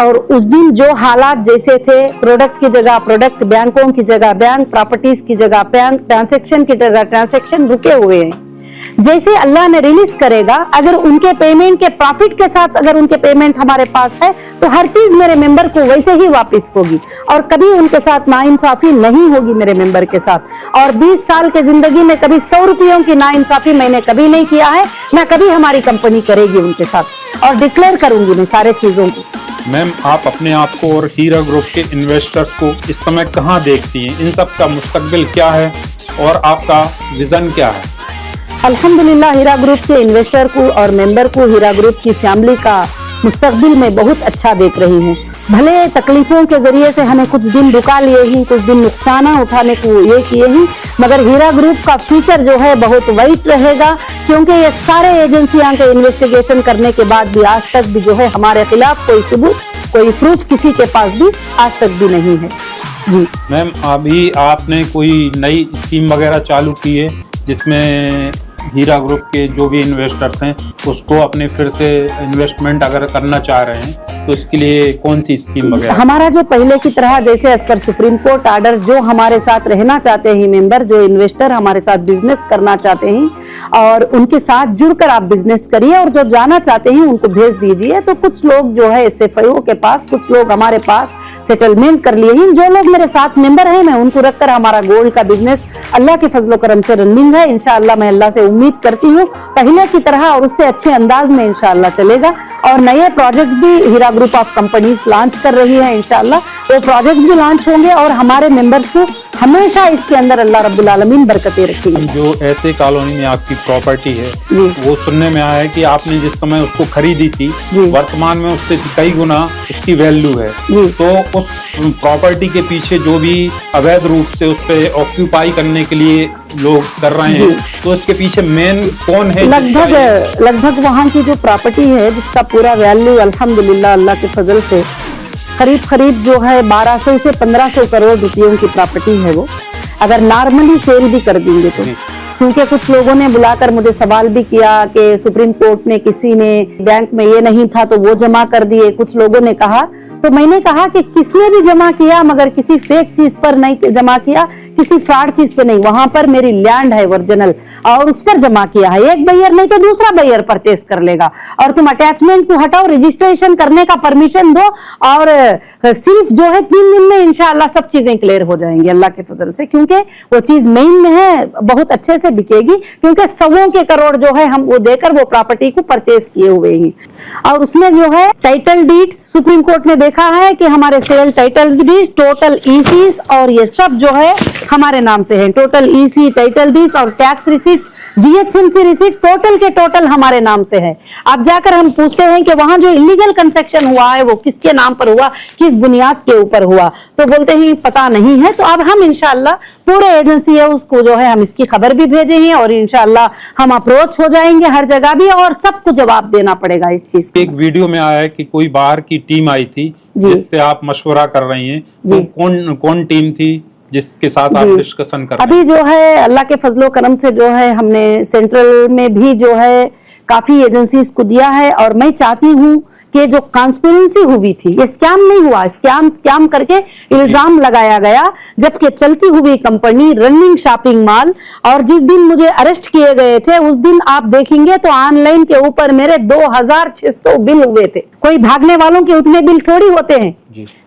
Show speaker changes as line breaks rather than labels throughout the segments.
और उस दिन जो हालात जैसे थे, प्रोडक्ट की जगह प्रोडक्ट, बैंकों की जगह बैंक, प्रॉपर्टीज की जगह बैंक, ट्रांसैक्शन की जगह ट्रांसैक्शन रुके हुए हैं। जैसे अल्लाह ने रिलीज करेगा, अगर उनके पेमेंट के प्रॉफिट के साथ अगर उनके पेमेंट हमारे पास है तो हर चीज मेरे मेंबर को वैसे ही वापस होगी और कभी उनके साथ नाइंसाफी नहीं होगी मेरे मेंबर के साथ। और 20 साल के जिंदगी में कभी 100 रुपयों की नाइंसाफी मैंने कभी नहीं किया है, ना कभी हमारी कंपनी करेगी उनके साथ, और डिक्लेयर करूंगी मैं सारे चीजों को।
मैम, आप अपने आप को और हीरा ग्रुप के इन्वेस्टर्स को इस समय कहाँ देखती हैं? इन सब का मुस्तकबिल क्या है और आपका विजन क्या है?
अल्हम्दुलिल्लाह, हीरा ग्रुप के इन्वेस्टर को और मेंबर को, हीरा ग्रुप की फैमिली का मुस्तकबिल में बहुत अच्छा देख रही हूँ। भले तकलीफों के जरिए से हमें कुछ दिन रुका लिए ही, कुछ दिन नुकसान उठाने को ये किए ही, मगर हीरा ग्रुप का फ्यूचर जो है बहुत वाइट रहेगा, क्योंकि ये सारे एजेंसियां के इन्वेस्टिगेशन करने के बाद भी आज तक भी जो है हमारे खिलाफ कोई सबूत, कोई प्रूफ किसी के पास भी आज तक भी नहीं है। जी
मैम, अभी आपने कोई नई स्कीम वगैरह चालू की है जिसमें हीरा ग्रुप के जो भी इन्वेस्टर्स हैं उसको अपने फिर से इन्वेस्टमेंट अगर करना चाह रहे हैं तो इसके लिए कौन सी स्कीम वगैरह?
हमारा जो पहले की तरह जैसे as per supreme court order, जो हमारे साथ रहना चाहते हैं मेंबर, जो इन्वेस्टर हमारे साथ बिजनेस करना चाहते हैं और उनके साथ जुड़कर आप बिजनेस करिए, और जो जाना चाहते हैं उनको भेज दीजिए। तो कुछ लोग जो है SFIO के पास, कुछ लोग हमारे पास सेटलमेंट कर लिए हैं। जो लोग मेरे साथ मेंबर हैं मैं उनको रखकर हमारा गोल्ड का बिजनेस अल्लाह के फजलो करम से रनिंग है। इंशाअल्लाह मैं अल्लाह से उम्मीद करती हूँ पहले की तरह और उससे अच्छे अंदाज में इंशाअल्लाह चलेगा। और नए प्रोजेक्ट भी हीरा ग्रुप ऑफ कंपनीज लॉन्च कर रही है, इंशाअल्लाह वो प्रोजेक्ट भी लॉन्च होंगे और हमारे मेंबर्स को हमेशा इसके अंदर अल्लाह रब्बुल आलमीन बरकतें रखेंगे।
जो ऐसे कॉलोनी में आपकी प्रॉपर्टी है वो सुनने में आया है कि आपने जिस समय उसको खरीदी थी वर्तमान में उससे कई गुना उसकी वैल्यू है, तो उस प्रॉपर्टी के पीछे जो भी अवैध रूप से उस पे ऑक्यूपाई करने के लिए लोग कर रहे हैं, तो इसके पीछे मेन कौन है?
लगभग वहाँ की जो प्रॉपर्टी है जिसका पूरा वैल्यू अल्हम्दुलिल्लाह अल्लाह के फजल से करीब जो है 1200 से 1500 करोड़ रुपयों की प्रॉपर्टी है वो, अगर नॉर्मली सेल भी कर देंगे तो। क्योंकि कुछ लोगों ने बुलाकर मुझे सवाल भी किया कि सुप्रीम कोर्ट ने किसी ने बैंक में ये नहीं था तो वो जमा कर दिए, कुछ लोगों ने कहा, तो मैंने कहा कि किसने भी जमा किया मगर किसी फेक चीज पर नहीं जमा किया, किसी फ्रॉड चीज पे नहीं, वहां पर मेरी लैंड है ओरिजिनल और उस पर जमा किया है। एक बायर नहीं तो दूसरा बायर परचेस कर लेगा, और तुम अटैचमेंट को हटाओ, रजिस्ट्रेशन करने का परमिशन दो, और सिर्फ जो है 3 दिन में इंशाअल्लाह सब चीजें क्लियर हो जाएंगी अल्लाह के फजल से, क्योंकि वो चीज मेन में है, बहुत अच्छे से बिकेगी, क्योंकि सवों के करोड़ जो है हम वो देकर वो प्रॉपर्टी को परचेस किए हुए हैं। और उसमें जो है टाइटल डीड्स, सुप्रीम कोर्ट ने देखा है कि हमारे cell title deeds, total ISIS और ये सब जो है हमारे नाम से है। टोटल ईसी, टाइटल डीड्स और tax receipt, GHMC receipt total के टोटल हमारे नाम से है। अब जाकर हम पूछते हैं कि वहां जो इलीगल कंस्ट्रक्शन हुआ है वो किसके नाम पर हुआ, किस बुनियाद के ऊपर हुआ, तो बोलते हैं पता नहीं है। तो अब हम इंशाअल्लाह पूरे एजेंसी है उसको जो है हम इसकी खबर भी भेजे हैं और इंशाअल्लाह हम अप्रोच हो जाएंगे हर जगह भी, और सबको जवाब देना पड़ेगा इस चीज का।
एक वीडियो में आया है कि कोई बाहर की टीम आई थी जिससे आप मशवरा कर रही हैं, तो कौन टीम थी जिसके साथ आप डिस्कशन कर रहे हैं?
अभी जो है अल्लाह के फजलो करम से जो है हमने सेंट्रल में भी जो है काफी एजेंसीज को दिया है, और मैं चाहती हूँ कि जो ट्रांसपेरेंसी हुई थी, ये स्कैम नहीं हुआ, स्कैम करके इल्जाम लगाया गया, जबकि चलती हुई कंपनी, रनिंग शॉपिंग मॉल, और जिस दिन मुझे अरेस्ट किए गए थे उस दिन आप देखेंगे तो ऑनलाइन के ऊपर मेरे 2600 बिल हुए थे। कोई भागने वालों के उतने बिल थोड़ी होते हैं,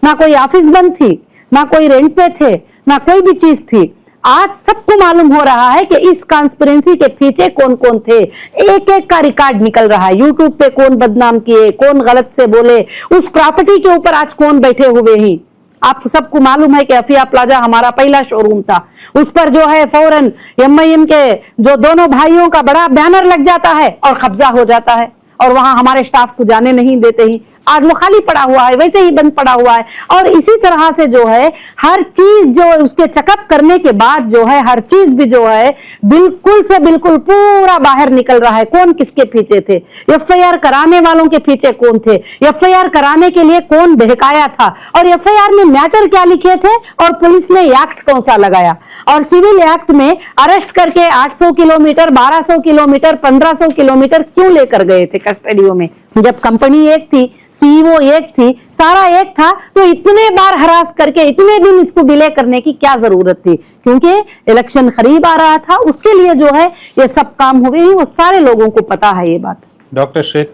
ना कोई ऑफिस बंद थी, ना कोई रेंट पे थे, ना कोई भी चीज थी। आज सबको मालूम हो रहा है कि इस कॉन्स्पिरेंसी के पीछे कौन कौन थे, एक एक का रिकॉर्ड निकल रहा है। यूट्यूब पे कौन बदनाम किए, कौन गलत से बोले, उस प्रॉपर्टी के ऊपर आज कौन बैठे हुए हैं। आप सबको मालूम है कि अफिया प्लाजा हमारा पहला शोरूम था, उस पर जो है फौरन MIM के जो दोनों भाइयों का बड़ा बैनर लग जाता है और कब्जा हो जाता है, और वहां हमारे स्टाफ को जाने नहीं देते ही। आज वो खाली पड़ा हुआ है, वैसे ही बंद पड़ा हुआ है। और इसी तरह से जो है हर चीज जो उसके चेकअप करने के बाद जो है हर चीज भी जो है बिल्कुल से बिल्कुल पूरा बाहर निकल रहा है, कौन किसके पीछे थे, FIR कराने वालों के पीछे कौन थे, FIR कराने के लिए कौन बहकाया था, और FIR में मैटर क्या लिखे थे, और पुलिस ने एक्ट कौन सा लगाया, और सिविल एक्ट में अरेस्ट करके 800 किलोमीटर, 1200 किलोमीटर, 1500 किलोमीटर क्यों लेकर गए थे कस्टडियों में, जब कंपनी एक थी, सीईओ एक थी, सारा एक था, तो इतने बार हरास करके इतने दिन इसको डिले करने की क्या जरूरत थी? क्योंकि इलेक्शन करीब आ रहा था, उसके लिए जो है ये सब काम हुए हैं, वो सारे लोगों को पता है ये बात।
डॉक्टर शेख,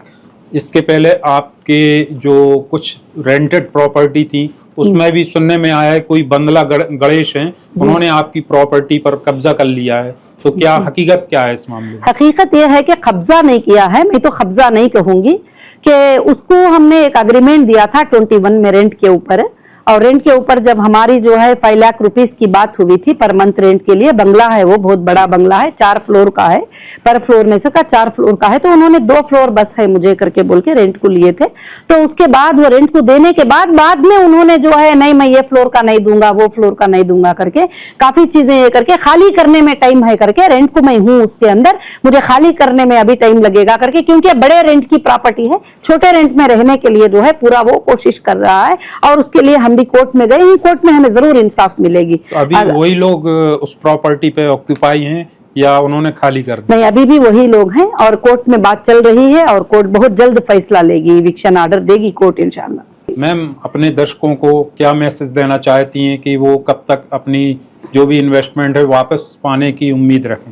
इसके पहले आपके जो कुछ रेंटेड प्रॉपर्टी थी उसमें भी सुनने में आया है कोई बंगला गणेश हैं, उन्होंने आपकी प्रॉपर्टी पर कब्जा कर लिया है, तो क्या हकीकत क्या है इस मामले में?
हकीकत यह है कि कब्जा नहीं किया है, मैं तो कब्जा नहीं कहूंगी, कि उसको हमने एक एग्रीमेंट दिया था 21 में रेंट के ऊपर, और रेंट के ऊपर जब हमारी जो है 5 लाख रुपीस की बात हुई थी पर मंथ रेंट के लिए, बंगला है वो बहुत बड़ा बंगला है, 4 फ्लोर का है, पर फ्लोर में से का 4 फ्लोर का है, तो उन्होंने 2 फ्लोर बस है मुझे करके बोल के रेंट को लिए थे। तो उसके बाद वो रेंट को देने के बाद में उन्होंने जो है नहीं मैं ये फ्लोर का नहीं दूंगा, वो फ्लोर का नहीं दूंगा करके काफी चीजें ये करके, खाली करने में टाइम है करके, रेंट को मैं हूँ उसके अंदर, मुझे खाली करने में अभी टाइम लगेगा करके, क्योंकि बड़े रेंट की प्रॉपर्टी है, छोटे रेंट में रहने के लिए जो है पूरा वो कोशिश कर रहा है, और उसके लिए हम भी कोर्ट में गए, कोर्ट में हमें जरूर इंसाफ मिलेगी।
तो अभी वही लोग उस प्रॉपर्टी पे ऑक्यूपाई हैं या उन्होंने खाली कर दिया?
नहीं, अभी भी वही लोग हैं, और कोर्ट में बात चल रही है, और कोर्ट बहुत जल्द फैसला लेगी, इविक्शन ऑर्डर देगी कोर्ट इंशाल्लाह।
मैम, अपने दर्शकों को क्या मैसेज देना चाहती हैं कि वो कब तक अपनी जो भी इन्वेस्टमेंट है वापस पाने की उम्मीद रखें?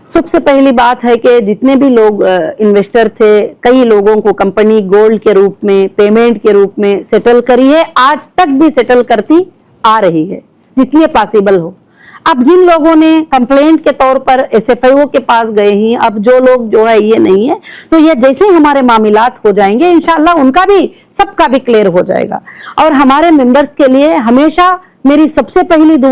सबसे पहली बात है कि जितने भी लोग इन्वेस्टर थे, कई लोगों को कंपनी गोल्ड के रूप में, पेमेंट के रूप में सेटल करी है, आज तक भी सेटल करती आ रही है जितनी पॉसिबल हो। अब जिन लोगों ने कंप्लेंट के तौर पर एसएफआईओ के पास गए हैं, अब जो लोग जो है ये नहीं है, तो ये जैसे हमारे मामलात हो जाएंगे इंशाल्लाह उनका भी सबका भी क्लियर हो जाएगा। और हमारे मेंबर्स के लिए हमेशा मेरी सबसे पहली दुआ